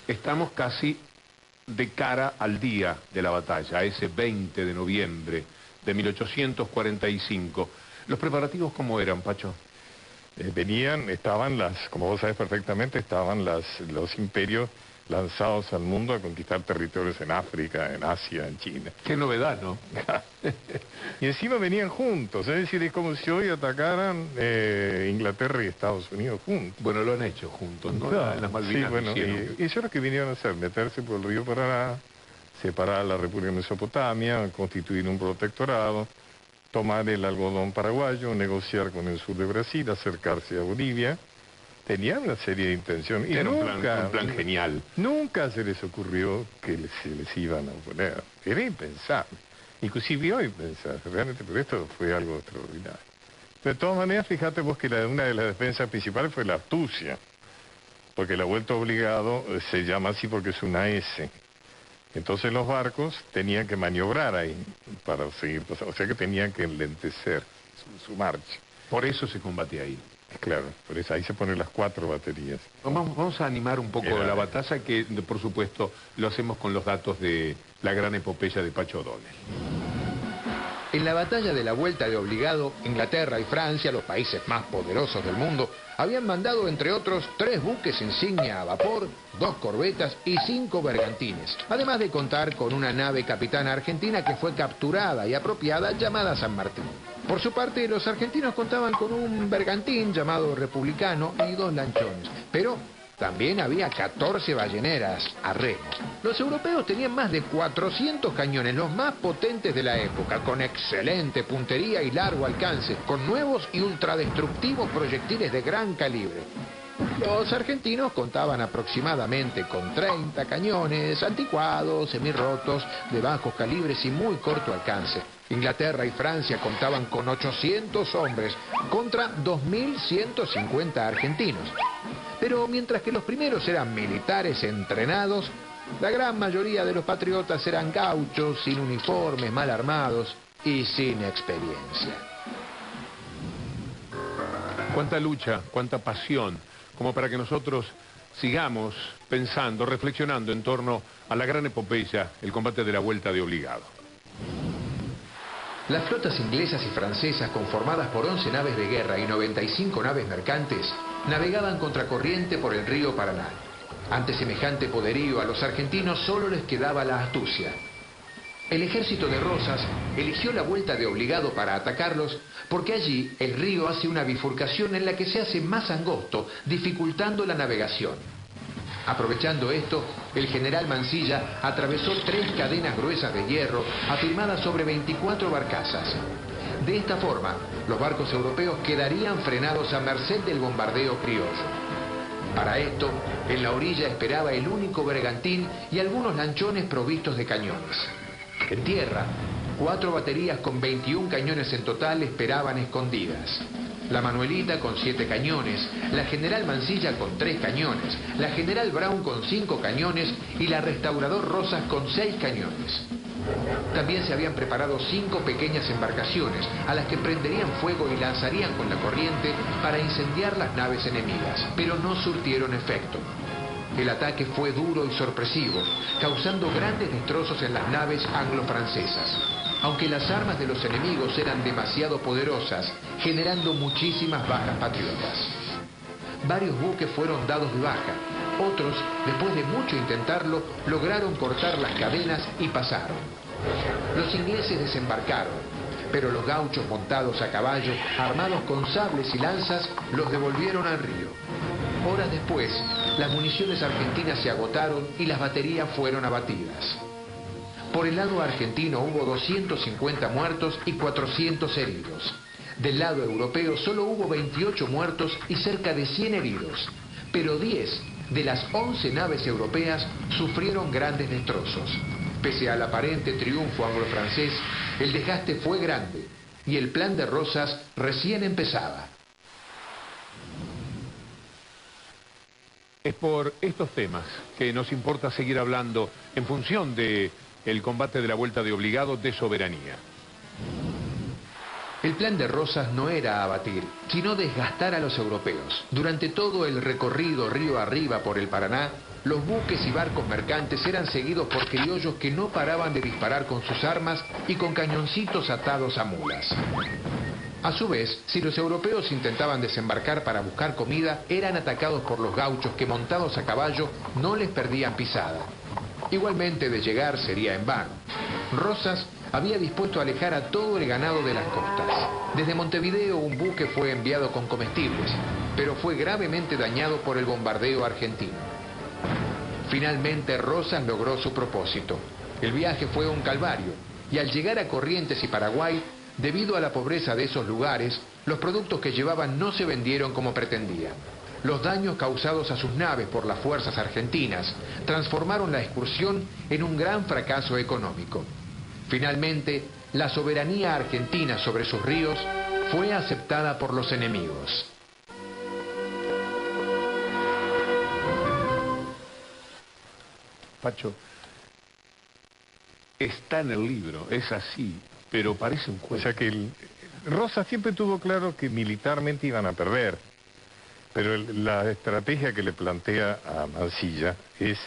Estamos casi de cara al día de la batalla, a ese 20 de noviembre de 1845. ¿Los preparativos cómo eran, Pacho? Como vos sabés perfectamente, los imperios lanzados al mundo a conquistar territorios en África, en Asia, en China. Qué novedad, ¿no? Y encima venían juntos, es decir, es como si hoy atacaran Inglaterra y Estados Unidos juntos. Bueno, lo han hecho juntos, ¿no? En las Malvinas. Sí, bueno, y eso es lo que vinieron a hacer, meterse por el río Paraná, separar a la República de Mesopotamia, constituir un protectorado, tomar el algodón paraguayo, negociar con el sur de Brasil, acercarse a Bolivia. Tenían una serie de intenciones. Era un plan genial. Nunca se les ocurrió que se les iban a oponer. Era impensable. Inclusive hoy pensar, realmente, pero esto fue algo extraordinario. De todas maneras, fíjate vos que una de las defensas principales fue la astucia. Porque la vuelta obligado se llama así porque es una S. Entonces los barcos tenían que maniobrar ahí para seguir pasando. O sea que tenían que enlentecer su marcha. Por eso se combate ahí. Claro, por eso ahí se ponen las 4 baterías. Vamos a animar un poco la batalla, que por supuesto lo hacemos con los datos de la gran epopeya de Pacho O'Donnell. En la batalla de la Vuelta de Obligado, Inglaterra y Francia, los países más poderosos del mundo, habían mandado, entre otros, 3 buques insignia a vapor, 2 corbetas y 5 bergantines, además de contar con una nave capitana argentina que fue capturada y apropiada llamada San Martín. Por su parte, los argentinos contaban con un bergantín llamado Republicano y 2 lanchones, pero también había 14 balleneras a remo. Los europeos tenían más de 400 cañones, los más potentes de la época, con excelente puntería y largo alcance, con nuevos y ultradestructivos proyectiles de gran calibre. Los argentinos contaban aproximadamente con 30 cañones anticuados, semirrotos, de bajos calibres y muy corto alcance. Inglaterra y Francia contaban con 800 hombres contra 2.150 argentinos. Pero mientras que los primeros eran militares entrenados, la gran mayoría de los patriotas eran gauchos, sin uniformes, mal armados y sin experiencia. Cuánta lucha, cuánta pasión, como para que nosotros sigamos pensando, reflexionando en torno a la gran epopeya, el combate de la Vuelta de Obligado. Las flotas inglesas y francesas, conformadas por 11 naves de guerra y 95 naves mercantes, navegaban contracorriente por el río Paraná. Ante semejante poderío, a los argentinos solo les quedaba la astucia. El ejército de Rosas eligió la Vuelta de Obligado para atacarlos porque allí el río hace una bifurcación en la que se hace más angosto, dificultando la navegación. Aprovechando esto, el general Mansilla atravesó 3 cadenas gruesas de hierro afirmadas sobre 24 barcazas. De esta forma, los barcos europeos quedarían frenados a merced del bombardeo criollo. Para esto, en la orilla esperaba el único bergantín y algunos lanchones provistos de cañones. En tierra, 4 baterías con 21 cañones en total esperaban escondidas. La Manuelita con 7 cañones, la General Mansilla con 3 cañones, la General Brown con 5 cañones y la Restaurador Rosas con 6 cañones. También se habían preparado 5 pequeñas embarcaciones a las que prenderían fuego y lanzarían con la corriente para incendiar las naves enemigas, pero no surtieron efecto. El ataque fue duro y sorpresivo, causando grandes destrozos en las naves anglo-francesas, aunque las armas de los enemigos eran demasiado poderosas, generando muchísimas bajas patriotas. Varios buques fueron dados de baja, otros, después de mucho intentarlo, lograron cortar las cadenas y pasaron. Los ingleses desembarcaron, pero los gauchos montados a caballo, armados con sables y lanzas, los devolvieron al río. Horas después, las municiones argentinas se agotaron y las baterías fueron abatidas. Por el lado argentino hubo 250 muertos y 400 heridos. Del lado europeo solo hubo 28 muertos y cerca de 100 heridos. Pero 10 de las 11 naves europeas sufrieron grandes destrozos. Pese al aparente triunfo anglo-francés, el desgaste fue grande y el plan de Rosas recién empezaba. Es por estos temas que nos importa seguir hablando en función de el combate de la Vuelta de Obligado de soberanía. El plan de Rosas no era abatir, sino desgastar a los europeos. Durante todo el recorrido río arriba por el Paraná, los buques y barcos mercantes eran seguidos por criollos que no paraban de disparar con sus armas y con cañoncitos atados a mulas. A su vez, si los europeos intentaban desembarcar para buscar comida, eran atacados por los gauchos que, montados a caballo, no les perdían pisada. Igualmente, de llegar sería en vano. Rosas había dispuesto a alejar a todo el ganado de las costas. Desde Montevideo un buque fue enviado con comestibles, pero fue gravemente dañado por el bombardeo argentino. Finalmente Rosas logró su propósito. El viaje fue un calvario, y al llegar a Corrientes y Paraguay, debido a la pobreza de esos lugares, los productos que llevaban no se vendieron como pretendían. Los daños causados a sus naves por las fuerzas argentinas transformaron la excursión en un gran fracaso económico. Finalmente, la soberanía argentina sobre sus ríos fue aceptada por los enemigos. Pacho, está en el libro, es así, pero parece un cuento. O sea que Rosas siempre tuvo claro que militarmente iban a perder, pero la estrategia que le plantea a Mansilla es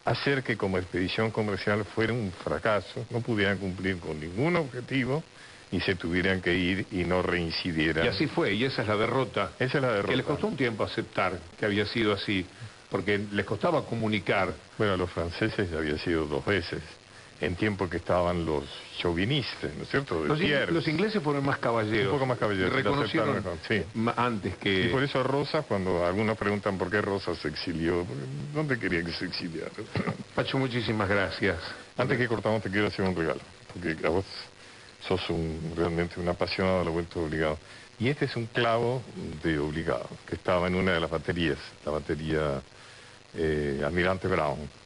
hacer que como expedición comercial fuera un fracaso, no pudieran cumplir con ningún objetivo y se tuvieran que ir y no reincidieran. Y así fue, y esa es la derrota. Esa es la derrota. Que les costó un tiempo aceptar que había sido así, porque les costaba comunicar. Bueno, a los franceses ya había sido 2 veces, en tiempo que estaban los chauvinistas, ¿no es cierto? Los ingleses fueron más caballeros. Un poco más caballeros. Reconocieron mejor, sí. Antes que... Y por eso Rosas, cuando algunos preguntan por qué Rosas se exilió, ¿dónde quería que se exiliara? Pacho, muchísimas gracias. Antes que cortamos te quiero hacer un regalo, porque a vos sos realmente un apasionado de la Vuelta de Obligado. Y este es un clavo de Obligado, que estaba en una de las baterías, la batería Almirante Brown.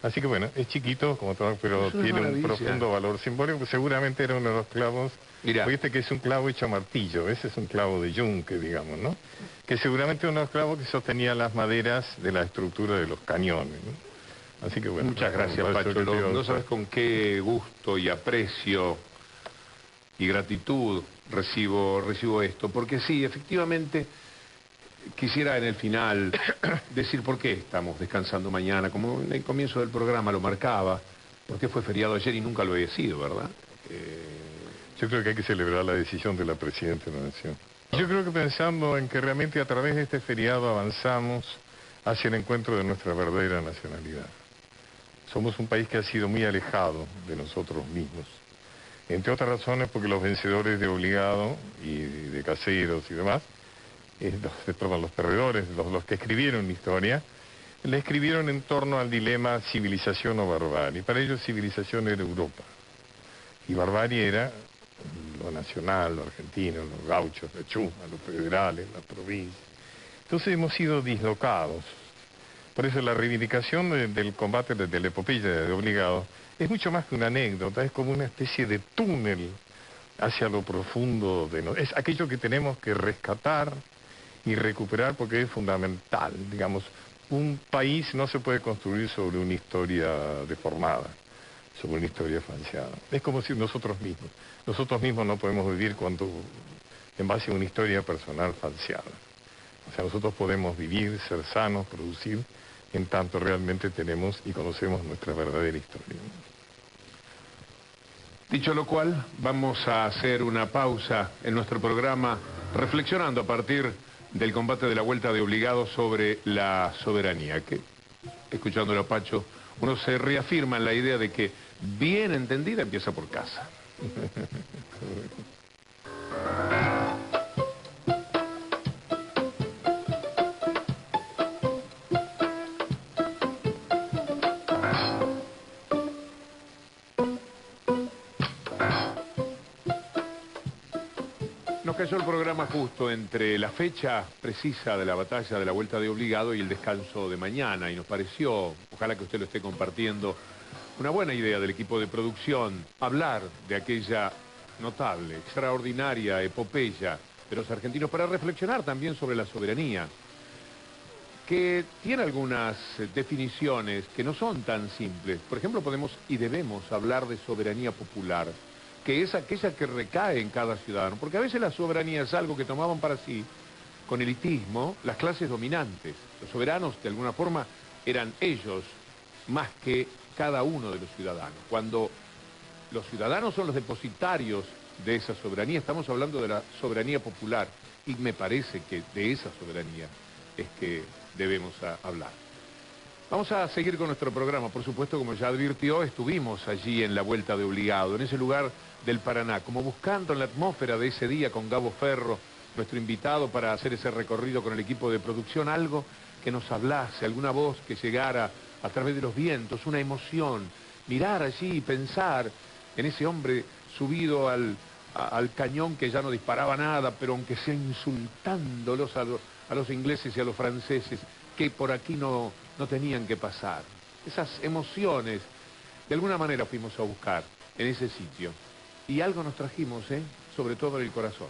Así que bueno, es chiquito, como todo, pero tiene un profundo valor simbólico. Seguramente era uno de los clavos. Mirá. Oíste que es un clavo hecho a martillo, ese es un clavo de yunque, digamos, ¿no? Que seguramente uno de los clavos que sostenía las maderas de la estructura de los cañones, ¿no? Así que bueno. Muchas gracias, Pacho. No sabes con qué gusto y aprecio y gratitud recibo esto, porque sí, efectivamente... Quisiera en el final decir por qué estamos descansando mañana, como en el comienzo del programa lo marcaba, porque fue feriado ayer y nunca lo había sido, ¿verdad? Yo creo que hay que celebrar la decisión de la Presidenta de la Nación. Yo creo que pensando en que realmente a través de este feriado avanzamos hacia el encuentro de nuestra verdadera nacionalidad. Somos un país que ha sido muy alejado de nosotros mismos, entre otras razones porque los vencedores de Obligado y de Caseros y demás, los perdedores, los que escribieron la historia, la escribieron en torno al dilema civilización o barbarie. Para ellos civilización era Europa. Y barbarie era lo nacional, lo argentino, los gauchos, la chuma, los federales, las provincias. Entonces hemos sido dislocados. Por eso la reivindicación del combate de la epopeya de Obligado es mucho más que una anécdota, es como una especie de túnel hacia lo profundo de es aquello que tenemos que rescatar y recuperar porque es fundamental. Digamos, un país no se puede construir sobre una historia deformada, sobre una historia falseada. Es como si nosotros mismos no podemos vivir en base a una historia personal falseada. O sea, nosotros podemos vivir, ser sanos, producir, en tanto realmente tenemos y conocemos nuestra verdadera historia. Dicho lo cual, vamos a hacer una pausa en nuestro programa reflexionando a partir del combate de la Vuelta de Obligado sobre la soberanía, que, escuchándolo a Pacho, uno se reafirma en la idea de que bien entendida empieza por casa. Nos cayó el programa justo entre la fecha precisa de la batalla de la Vuelta de Obligado y el descanso de mañana, y nos pareció, ojalá que usted lo esté compartiendo, una buena idea del equipo de producción, hablar de aquella notable, extraordinaria epopeya de los argentinos para reflexionar también sobre la soberanía, que tiene algunas definiciones que no son tan simples. Por ejemplo, podemos y debemos hablar de soberanía popular, que es aquella que recae en cada ciudadano. Porque a veces la soberanía es algo que tomaban para sí, con elitismo, las clases dominantes. Los soberanos, de alguna forma, eran ellos más que cada uno de los ciudadanos. Cuando los ciudadanos son los depositarios de esa soberanía, estamos hablando de la soberanía popular, y me parece que de esa soberanía es que debemos hablar. Vamos a seguir con nuestro programa, por supuesto, como ya advirtió, estuvimos allí en la Vuelta de Obligado, en ese lugar del Paraná, como buscando en la atmósfera de ese día con Gabo Ferro, nuestro invitado para hacer ese recorrido con el equipo de producción, algo que nos hablase, alguna voz que llegara a través de los vientos, una emoción, mirar allí y pensar en ese hombre subido al cañón que ya no disparaba nada, pero aunque sea insultándolos a los ingleses y a los franceses, que por aquí no tenían que pasar. Esas emociones, de alguna manera fuimos a buscar en ese sitio. Y algo nos trajimos, sobre todo en el corazón.